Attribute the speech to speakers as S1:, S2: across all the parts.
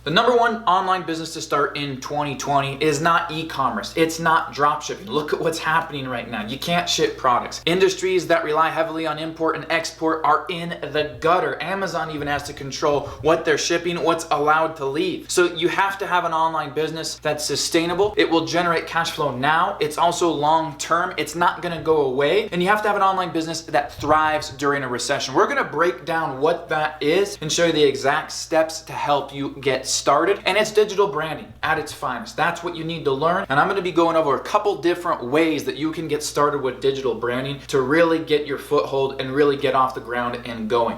S1: The number one online business to start in 2020 is not e-commerce. It's not drop shipping. Look at what's happening right now. You can't ship products. Industries that rely heavily on import and export are in the gutter. Amazon even has to control what they're shipping, what's allowed to leave. So you have to have an online business that's sustainable. It will generate cash flow now. It's also long term. It's not going to go away. And you have to have an online business that thrives during a recession. We're going to break down what that is and show you the exact steps to help you get started. And it's digital branding at its finest. That's what you need to learn. And I'm going to be going over a couple different ways that you can get started with digital branding to really get your foothold and really get off the ground and going.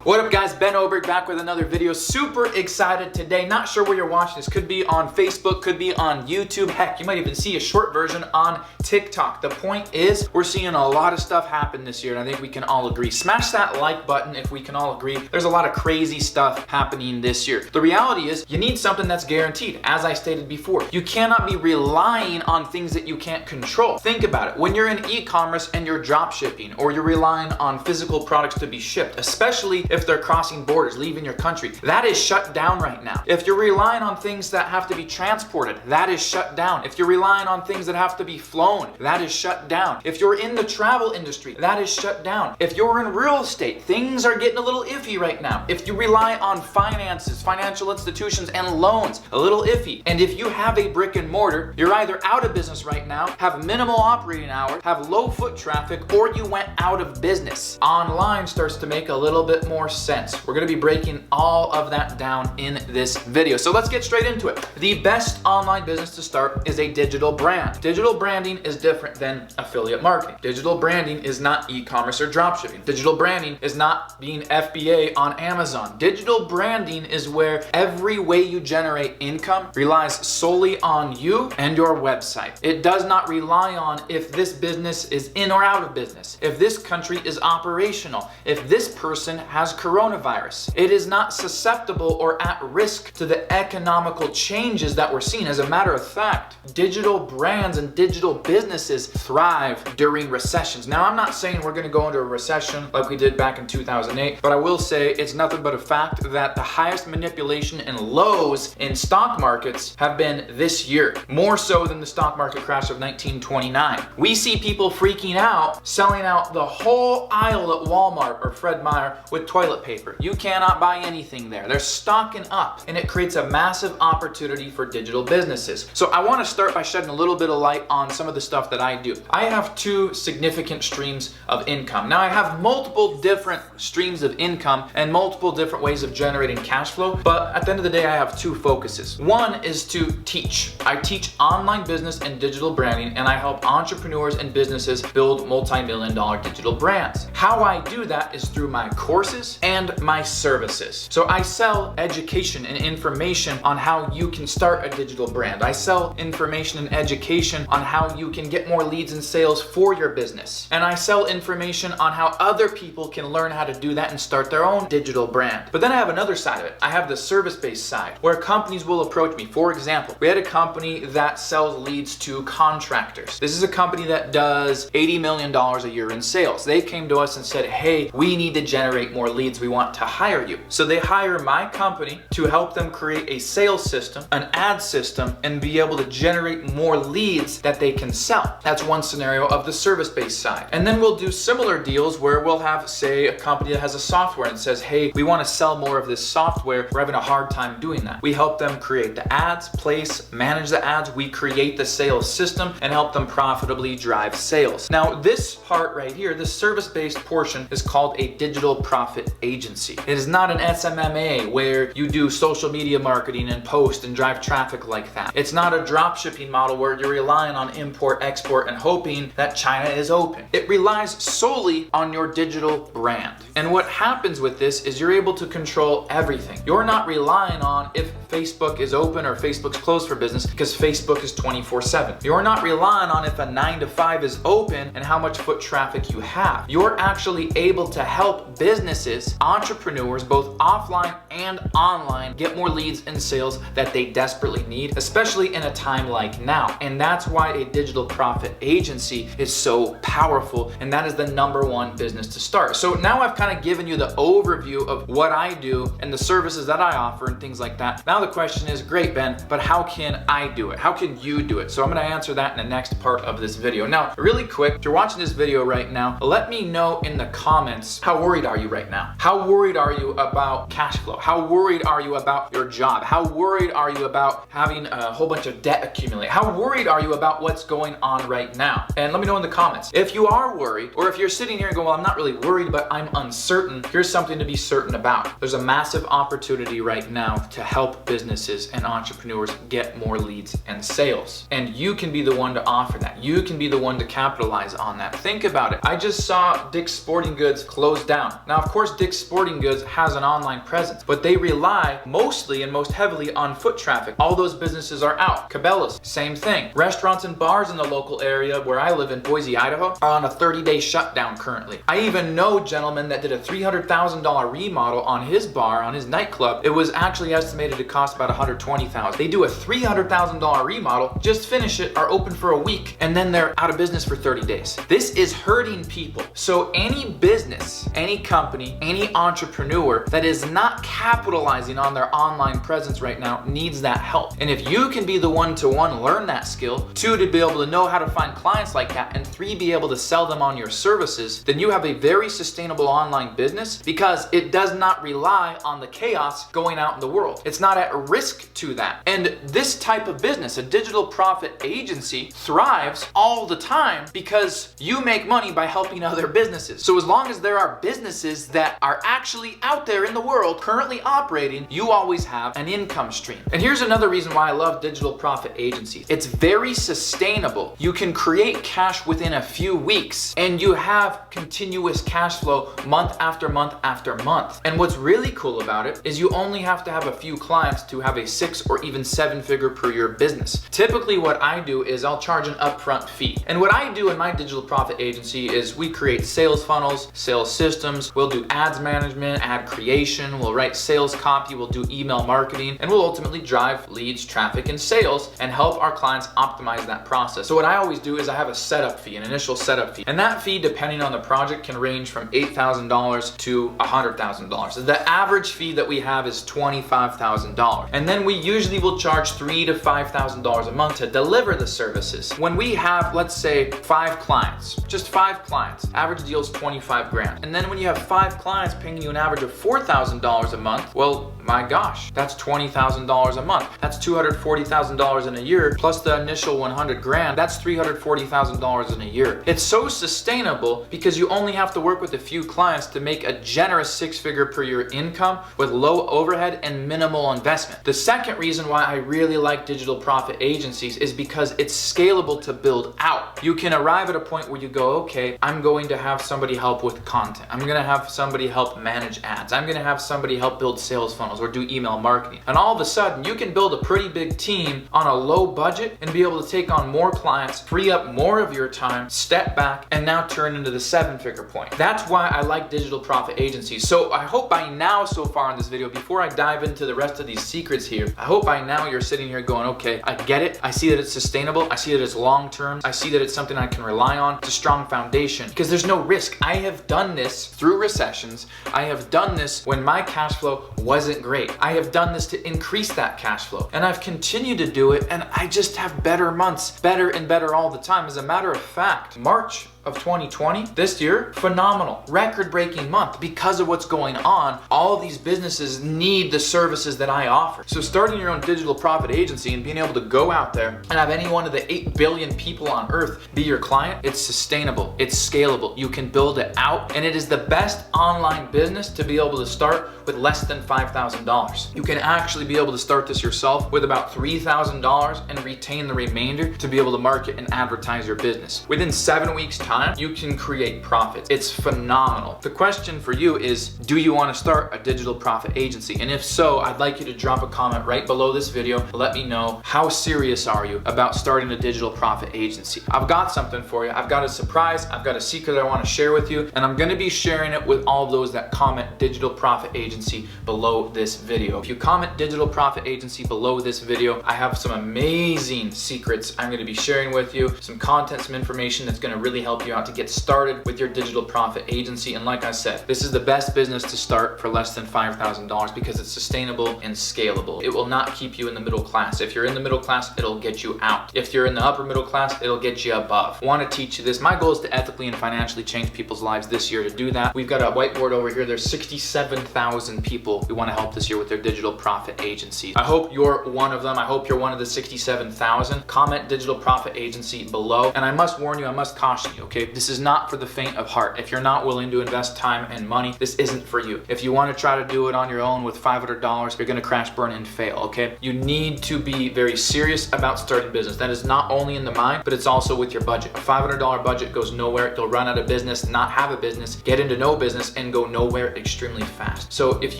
S1: What up guys, Ben Oberg back with another video. Super excited today. Not sure where you're watching this. Could be on Facebook, could be on YouTube. Heck, you might even see a short version on TikTok. The point is, we're seeing a lot of stuff happen this year, and I think we can all agree. Smash that like button if we can all agree. There's a lot of crazy stuff happening this year. The reality is, you need something that's guaranteed. As I stated before, you cannot be relying on things that you can't control. Think about it. When you're in e-commerce and you're drop shipping, or you're relying on physical products to be shipped, especially if they're crossing borders, leaving your country, that is shut down right now. If you're relying on things that have to be transported, that is shut down. If you're relying on things that have to be flown, that is shut down. If you're in the travel industry, that is shut down. If you're in real estate, things are getting a little iffy right now. If you rely on finances, financial institutions, and loans, a little iffy. And if you have a brick and mortar, you're either out of business right now, have minimal operating hours, have low foot traffic, or you went out of business. Online starts to make a little bit more sense. We're going to be breaking all of that down in this video. So let's get straight into it. The best online business to start is a digital brand. Digital branding is different than affiliate marketing. Digital branding is not e-commerce or dropshipping. Digital branding is not being FBA on Amazon. Digital branding is where every way you generate income relies solely on you and your website. It does not rely on if this business is in or out of business, if this country is operational, if this person has coronavirus. It is not susceptible or at risk to the economical changes that we're seeing. As a matter of fact, digital brands and digital businesses thrive during recessions. Now, I'm not saying we're going to go into a recession like we did back in 2008, but I will say it's nothing but a fact that the highest manipulation and lows in stock markets have been this year, more so than the stock market crash of 1929. We see people freaking out, selling out the whole aisle at Walmart or Fred Meyer with toilet paper. You cannot buy anything there. They're stocking up, and it creates a massive opportunity for digital businesses. So I want to start by shedding a little bit of light on some of the stuff that I do. I have two significant streams of income. Now, I have multiple different streams of income and multiple different ways of generating cash flow, but at the end of the day, I have two focuses. One is to teach. I teach online business and digital branding, and I help entrepreneurs and businesses build multi-million-dollar digital brands. How I do that is through my courses and my services. So I sell education and information on how you can start a digital brand. I sell information and education on how you can get more leads and sales for your business. And I sell information on how other people can learn how to do that and start their own digital brand. But then I have another side of it. I have the service-based side where companies will approach me. For example, we had a company that sells leads to contractors. This is a company that does $80 million a year in sales. They came to us and said, hey, we need to generate more leads. We want to hire you. So they hire my company to help them create a sales system, an ad system, and be able to generate more leads that they can sell. That's one scenario of the service-based side. And then we'll do similar deals where we'll have, say, a company that has a software and says, hey, we want to sell more of this software. We're having a hard time doing that. We help them create the ads, place, manage the ads. We create the sales system and help them profitably drive sales. Now, this part right here, this service-based portion is called a digital profit profit agency. It is not an SMMA where you do social media marketing and post and drive traffic like that. It's not a drop shipping model where you're relying on import, export, and hoping that China is open. It relies solely on your digital brand. And what happens with this is you're able to control everything. You're not relying on if Facebook is open or Facebook's closed for business because Facebook is 24/7. You're not relying on if a 9 to 5 is open and how much foot traffic you have. You're actually able to help businesses, entrepreneurs, both offline and online, get more leads and sales that they desperately need, especially in a time like now. And that's why a digital profit agency is so powerful, and that is the #1 business to start. So now I've kind of given you the overview of what I do and the services that I offer and things like that. Now the question is, great, Ben, but how can I do it? How can you do it? So I'm going to answer that in the next part of this video. Now, really quick, if you're watching this video right now, let me know in the comments, how worried are you right now? How worried are you about cash flow? How worried are you about your job? How worried are you about having a whole bunch of debt accumulate? How worried are you about what's going on right now? And let me know in the comments. If you are worried, or if you're sitting here and going, well, I'm not really worried, but I'm uncertain, here's something to be certain about. There's a massive opportunity right now to help businesses and entrepreneurs get more leads and sales. And you can be the one to offer that. You can be the one to capitalize on that. Think about it. I just saw Dick's Sporting Goods close down. Now, of course, Dick's Sporting Goods has an online presence, but they rely mostly and most heavily on foot traffic. All those businesses are out. Cabela's, same thing. Restaurants and bars in the local area where I live in Boise, Idaho, are on a 30-day shutdown currently. I even know a gentleman that did a $300,000 remodel on his bar, on his nightclub. It was actually estimated to cost about $120,000. They do a $300,000 remodel, just finish it, are open for a week, and then they're out of business for 30 days. This is hurting people. So any business, any company, any entrepreneur that is not capitalizing on their online presence right now needs that help. And if you can be the one to, 1, learn that skill, 2, to be able to know how to find clients like that, and 3, be able to sell them on your services, then you have a very sustainable online business because it does not rely on the chaos going out in the world. It's not at risk to that. And this type of business, a digital profit agency, thrives all the time because you make money by helping other businesses. So as long as there are businesses that are actually out there in the world currently operating, you always have an income stream. And here's another reason why I love digital profit agencies. It's very sustainable. You can create cash within a few weeks and you have continuous cash flow month after month after month. And what's really cool about it is you only have to have a few clients to have a 6 or even 7-figure per year business. Typically what I do is I'll charge an upfront fee. And what I do in my digital profit agency is we create sales funnels, sales systems, we'll do ads management, ad creation, we'll write sales copy, we'll do email marketing, and we'll ultimately drive leads, traffic, and sales and help our clients optimize that process. So what I always do is I have a setup fee, an initial setup fee. And that fee, depending on the project, can range from $8,000 to $100,000. The average fee that we have is $25,000. And then we usually will charge $3,000 to $5,000 a month to deliver the services. When we have, let's say, 5 clients, just 5 clients, average deal is 25 grand. And then when you have 5 clients paying you an average of $4,000 a month, well, my gosh, that's $20,000 a month. That's $240,000 in a year, plus the initial 100 grand, that's $340,000 in a year. It's so sustainable because you only have to work with a few clients to make a generous 6-figure per year income with low overhead and minimal investment. The second reason why I really like digital profit agencies is because it's scalable to build out. You can arrive at a point where you go, okay, I'm going to have somebody help with content. I'm going to have somebody help manage ads. I'm going to have somebody help build sales funnels or do email marketing. And all of a sudden, you can build a pretty big team on a low budget and be able to take on more clients, free up more of your time, step back, and now turn into the 7-figure point. That's why I like digital profit agencies. So I hope by now, so far in this video, before I dive into the rest of these secrets here, I hope by now you're sitting here going, okay, I get it. I see that it's sustainable. I see that it's long-term. I see that it's something I can rely on. It's a strong foundation because there's no risk. I have done this through recessions. I have done this when my cash flow wasn't great. I have done this to increase that cash flow, and I've continued to do it, and I just have better months, better and better all the time. As a matter of fact, March of 2020, this year, phenomenal, record-breaking month because of what's going on. All of these businesses need the services that I offer. So starting your own digital profit agency and being able to go out there and have any one of the 8 billion people on earth be your client, it's sustainable, it's scalable, you can build it out, and it is the best online business to be able to start with less than $5,000. You can actually be able to start this yourself with about $3,000 and retain the remainder to be able to market and advertise your business. Within 7 weeks time, you can create profits. It's phenomenal. The question for you is, do you want to start a digital profit agency? And if so, I'd like you to drop a comment right below this video. Let me know, how serious are you about starting a digital profit agency? I've got something for you. I've got a surprise. I've got a secret I want to share with you, and I'm going to be sharing it with all those that comment digital profit agency below this video. If you comment digital profit agency below this video, I have some amazing secrets I'm going to be sharing with you, some content, some information that's going to really help you out to get started with your digital profit agency. And like I said, this is the best business to start for less than $5,000 because it's sustainable and scalable. It will not keep you in the middle class. If you're in the middle class, it'll get you out. If you're in the upper middle class, it'll get you above. I want to teach you this. My goal is to ethically and financially change people's lives this year. To do that, we've got a whiteboard over here. There's 67,000 people we want to help this year with their digital profit agencies. I hope you're one of them. I hope you're one of the 67,000. Comment digital profit agency below. And I must warn you, I must caution you, okay? This is not for the faint of heart. If you're not willing to invest time and money, this isn't for you. If you want to try to do it on your own with $500, you're going to crash, burn, and fail, okay? You need to be very serious about starting business. That is not only in the mind, but it's also with your budget. A $500 budget goes nowhere. You'll run out of business, not have a business, get into no business, and go nowhere extremely fast. So if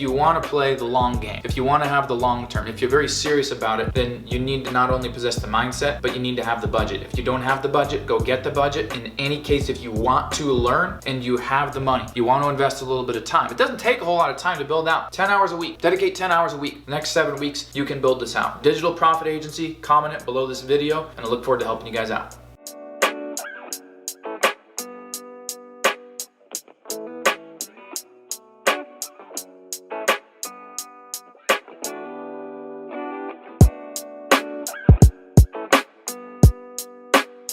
S1: you want to play the long game, if you want to have the long term, if you're very serious about it, then you need to not only possess the mindset, but you need to have the budget. If you don't have the budget, go get the budget. In any case, if you want to learn and you have the money, you want to invest a little bit of time. It doesn't take a whole lot of time to build out. 10 hours a week. Dedicate 10 hours a week. The next 7 weeks, you can build this out. Digital profit agency, comment it below this video, and I look forward to helping you guys out.